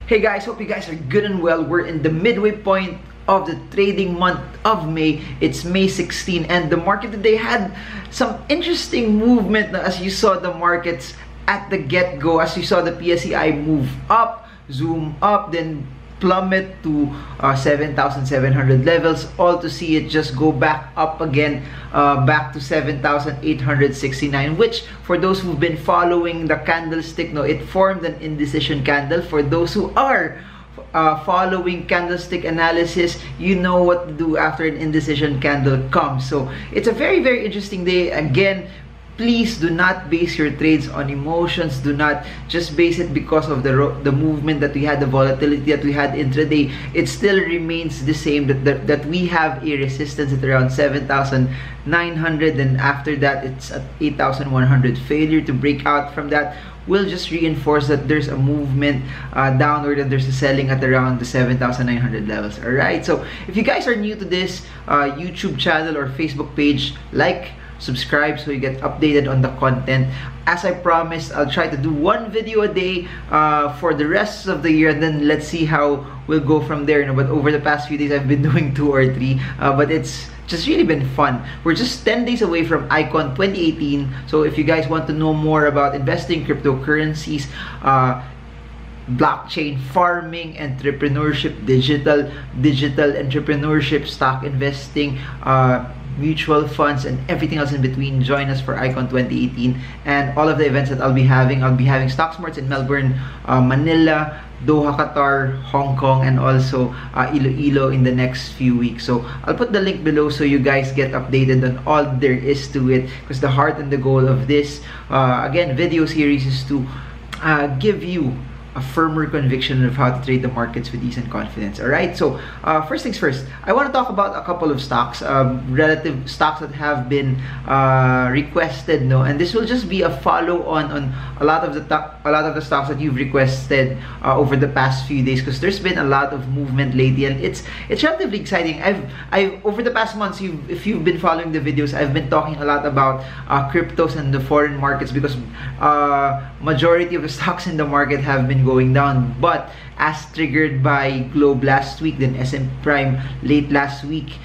Hey guys, hope you guys are good and well. We're in the midway point of the trading month of May. It's May 16 and the market today had some interesting movement as you saw the markets at the get-go. As you saw the PSEI move up, zoom up, then plummet to 7,700 levels, all to see it just go back up again, back to 7,869, which for those who've been following the candlestick, it formed an indecision candle. For those who are following candlestick analysis, you know what to do after an indecision candle comes. So it's a very, very interesting day. Again, please do not base your trades on emotions. Do not just base it because of the movement that we had, the volatility that we had intraday. It still remains the same, that we have a resistance at around 7,900, and after that it's at 8,100. Failure to break out from that will just reinforce that there's a movement downward, and there's a selling at around the 7,900 levels. Alright, so if you guys are new to this YouTube channel or Facebook page, subscribe so you get updated on the content. As I promised, I'll try to do one video a day for the rest of the year, and then let's see how we'll go from there. But over the past few days, I've been doing 2 or 3, but it's just really been fun. We're just 10 days away from Icon 2018, so if you guys want to know more about investing, cryptocurrencies, blockchain farming, entrepreneurship, digital entrepreneurship, stock investing, mutual funds, and everything else in between, join us for Icon 2018 and all of the events that I'll be having. I'll be having Stock Smarts in Melbourne, Manila, Doha, Qatar, Hong Kong, and also Iloilo in the next few weeks. So I'll put the link below so you guys get updated on all there is to it, because the heart and the goal of this again video series is to give you a firmer conviction of how to trade the markets with ease and confidence. Alright, so first things first, I want to talk about a couple of stocks, relative stocks that have been requested, and this will just be a follow on a lot of the stocks that you've requested over the past few days, because there's been a lot of movement lately, and it's relatively exciting. I've over the past months, if you've been following the videos, I've been talking a lot about cryptos and the foreign markets, because majority of the stocks in the market have been going down. But as triggered by Globe last week, then SM Prime late last week,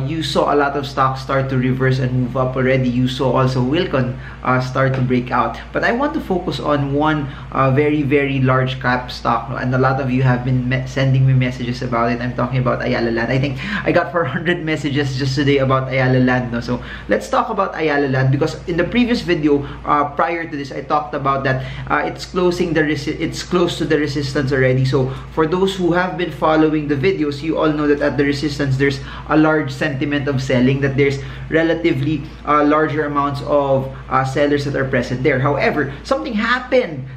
you saw a lot of stocks start to reverse and move up already. You saw also Wilcon start to break out. But I want to focus on one very, very large cap stock, and a lot of you have been sending me messages about it. I'm talking about Ayala Land. I think I got 400 messages just today about Ayala Land. So let's talk about Ayala Land, because in the previous video prior to this, I talked about that it's close to the resistance already. So for those who have been following the videos, you all know that at the resistance there's a large sentiment of selling, that there's relatively larger amounts of sellers that are present there. However, something happened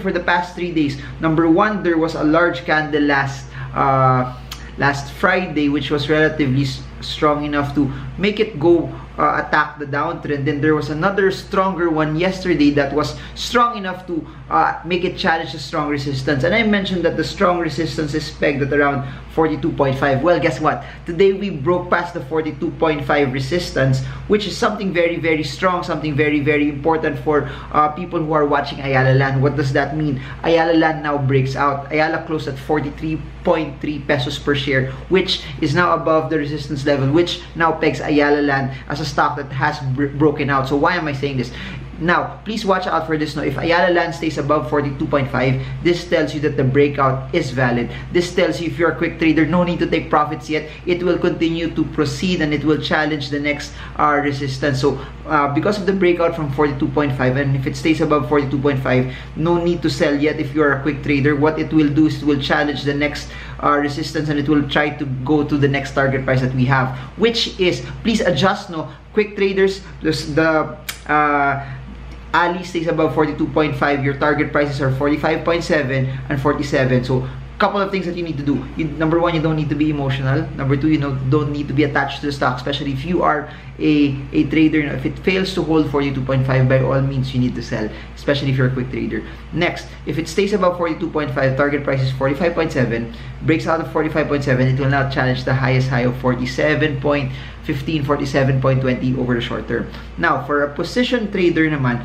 for the past 3 days. Number one, there was a large candle last Friday, which was relatively strong enough to make it go attack the downtrend. Then there was another stronger one yesterday that was strong enough to make it challenge the strong resistance, and I mentioned that the strong resistance is pegged at around 42.5. Well, guess what? Today we broke past the 42.5 resistance, which is something very, very strong, something very, very important for people who are watching Ayala Land. What does that mean? Ayala Land now breaks out. Ayala closed at 43.3 pesos per share, which is now above the resistance level, which now pegs Ayala Land as a stock that has broken out. So why am I saying this? Now, please watch out for this. Now, if Ayala Land stays above 42.5, this tells you that the breakout is valid. This tells you, if you're a quick trader, no need to take profits yet. It will continue to proceed, and it will challenge the next resistance. So, because of the breakout from 42.5, and if it stays above 42.5, no need to sell yet if you're a quick trader. What it will do is it will challenge the next resistance, and it will try to go to the next target price that we have, which is, please adjust, quick traders, the Ali stays above 42.5, your target prices are 45.7 and 47. So couple of things that you need to do. Number one, you don't need to be emotional. Number two, you don't need to be attached to the stock, especially if you are a trader. If it fails to hold 42.5, by all means, you need to sell, especially if you're a quick trader. Next, if it stays above 42.5, target price is 45.7, breaks out of 45.7, it will now challenge the highest high of 47.55. 1547.20 over the short term. Now, for a position trader naman,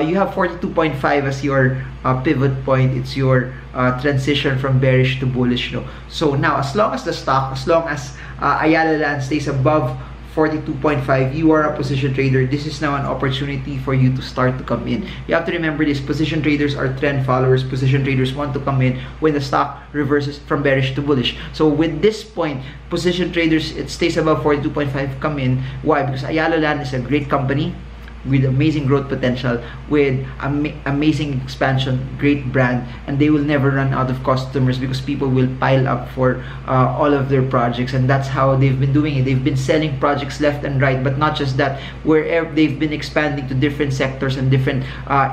you have 42.5 as your pivot point. It's your transition from bearish to bullish. No? So now, as long as the stock, as long as Ayala Land stays above 42.5, you are a position trader. This is now an opportunity for you to start to come in. You have to remember this: position traders are trend followers. Position traders want to come in when the stock reverses from bearish to bullish. So with this point, position traders, it stays above 42.5, come in. Why? Because Ayala Land is a great company with amazing growth potential, with amazing expansion, great brand, and they will never run out of customers because people will pile up for all of their projects, and that's how they've been doing it. They've been selling projects left and right, but not just that, wherever they've been expanding to different sectors and different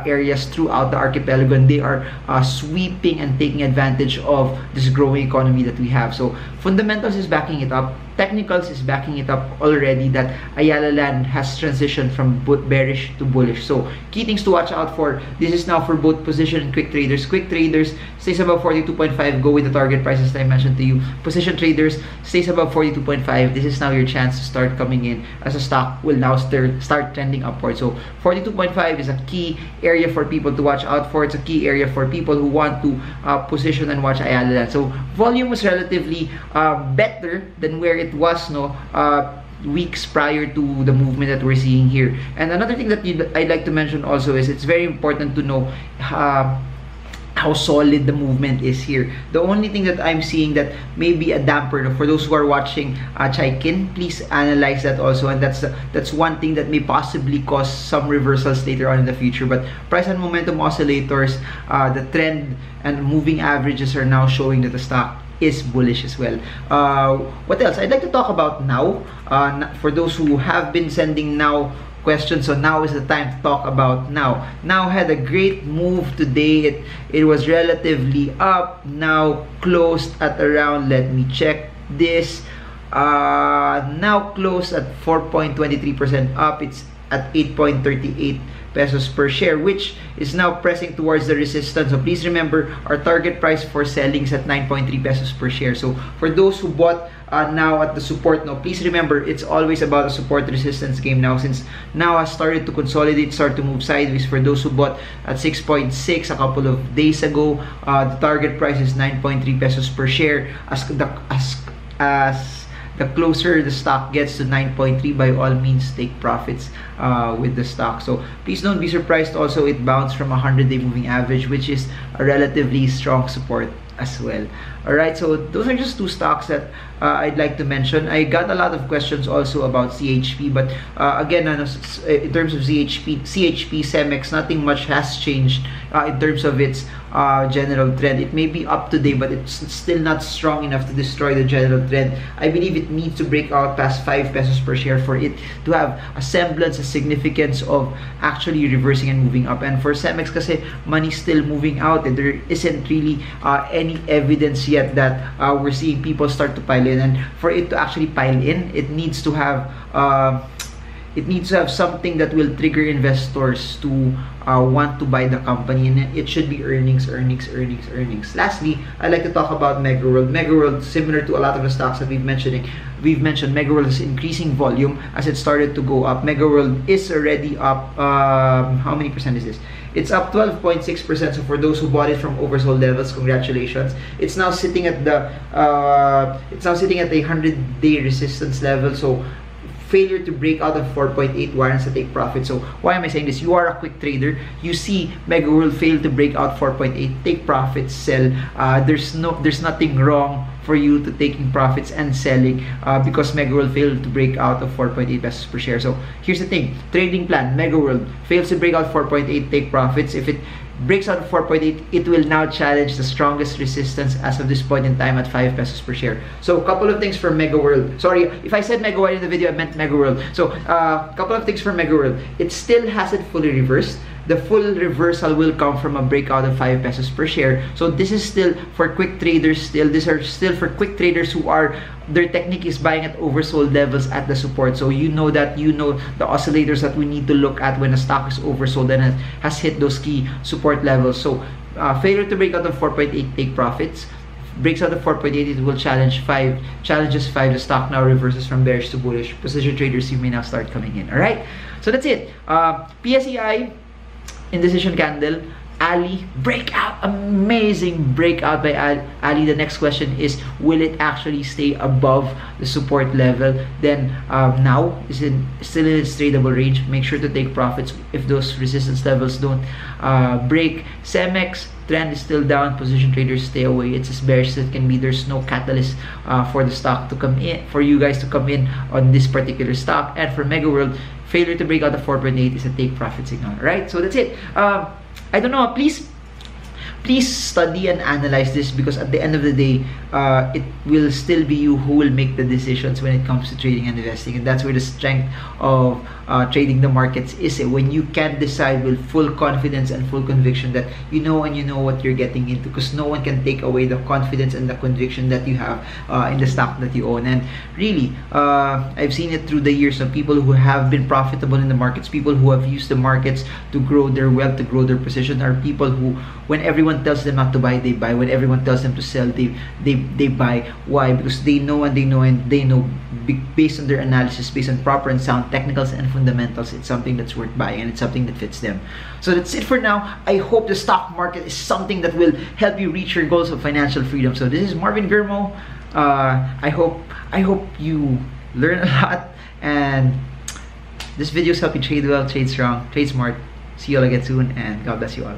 areas throughout the archipelago, and they are sweeping and taking advantage of this growing economy that we have. So fundamentals is backing it up. Technicals is backing it up already that Ayala Land has transitioned from bearish to bullish. So key things to watch out for. This is now for both position and quick traders. Quick traders stays above 42.5, go with the target prices that I mentioned to you. Position traders stays above 42.5. This is now your chance to start coming in as a stock will now start trending upward. So 42.5 is a key area for people to watch out for. It's a key area for people who want to position and watch Ayala Land. So volume was relatively better than where it was weeks prior to the movement that we're seeing here. And another thing that I'd like to mention also is it's very important to know how solid the movement is here. The only thing that I'm seeing that may be a damper for those who are watching Chaikin, please analyze that also, and that's one thing that may possibly cause some reversals later on in the future. But price and momentum oscillators, the trend and moving averages are now showing that the stock is bullish as well. What else? I'd like to talk about now. For those who have been sending now questions, so now is the time to talk about now. Now had a great move today. It was relatively up. Now closed at around, let me check this. Now closed at 4.23% up. It's at 8.38 pesos per share, which is now pressing towards the resistance. So please remember, our target price for selling is at 9.3 pesos per share. So for those who bought now at the support, no, please remember, it's always about a support resistance game now, since now has started to consolidate, start to move sideways. For those who bought at 6.6 a couple of days ago, the target price is 9.3 pesos per share. As the closer the stock gets to 9.3, by all means take profits with the stock. So please don't be surprised also, it bounced from a 100-day moving average, which is a relatively strong support as well. Alright, so those are just two stocks that I'd like to mention. I got a lot of questions also about CHP, but again, in terms of CHP, CEMEX, nothing much has changed in terms of its general trend. It may be up today, but it's still not strong enough to destroy the general trend. I believe it needs to break out past 5 pesos per share for it to have a semblance, a significance of actually reversing and moving up. And for CEMEX, kasi money still moving out, and there isn't really any evidence yet that we're seeing people start to pile in. And for it to actually pile in, it needs to have something that will trigger investors to want to buy the company, and it should be earnings. Lastly, I'd like to talk about MegaWorld. MegaWorld, similar to a lot of the stocks that we've mentioned, MegaWorld is increasing volume as it started to go up. MegaWorld is already up, how many percent is this? It's up 12.6%. So for those who bought it from oversold levels, congratulations. It's now sitting at the 100-day resistance level. So failure to break out of 4.8 warrants to take profit. So why am I saying this? You are a quick trader. You see MegaWorld fail to break out 4.8, take profits, sell. There's nothing wrong for you to taking profits and selling because MegaWorld failed to break out of 4.8 pesos per share. So here's the thing: trading plan, MegaWorld fails to break out 4.8, take profits. If it breaks out of 4.8, it will now challenge the strongest resistance as of this point in time at 5 pesos per share. So a couple of things for MegaWorld. Sorry, if I said MegaWorld in the video, I meant MegaWorld. So a couple of things for MegaWorld. It still hasn't fully reversed. The full reversal will come from a breakout of 5 pesos per share. So this is still for quick traders. These are still for quick traders who are, their technique is buying at oversold levels at the support. So you know the oscillators that we need to look at when a stock is oversold and has hit those key support levels. So failure to break out of 4.8, take profits. breaks out of 4.8, it will challenge 5, challenges 5, the stock now reverses from bearish to bullish. Position traders, you may now start coming in. All right, so that's it. PSEI, indecision candle. Ali, breakout, amazing breakout by Ali. The next question is, will it actually stay above the support level? Then now is still in its tradable range. Make sure to take profits if those resistance levels don't break. Cemex trend is still down. Position traders, stay away. It's as bearish as it can be. There's no catalyst for the stock to come in, for you guys to come in on this particular stock. And for Mega World, failure to break out the 4.8 is a take profit signal. Right, so that's it. I don't know, please study and analyze this, because at the end of the day, it will still be you who will make the decisions when it comes to trading and investing. And that's where the strength of trading the markets is, when you can decide with full confidence and full conviction that you know what you're getting into, because no one can take away the confidence and the conviction that you have in the stock that you own. And really, I've seen it through the years of people who have been profitable in the markets, people who have used the markets to grow their wealth, to grow their position, are people who, when everyone tells them not to buy, they buy. When everyone tells them to sell, they buy. Why? Because they know based on their analysis, based on proper and sound technicals and fundamentals, it's something that's worth buying, and it's something that fits them. So that's it for now. I hope the stock market is something that will help you reach your goals of financial freedom. So this is Marvin Germo. I hope you learn a lot, and this videos help you trade well, trade strong, trade smart. See you all again soon, and God bless you all.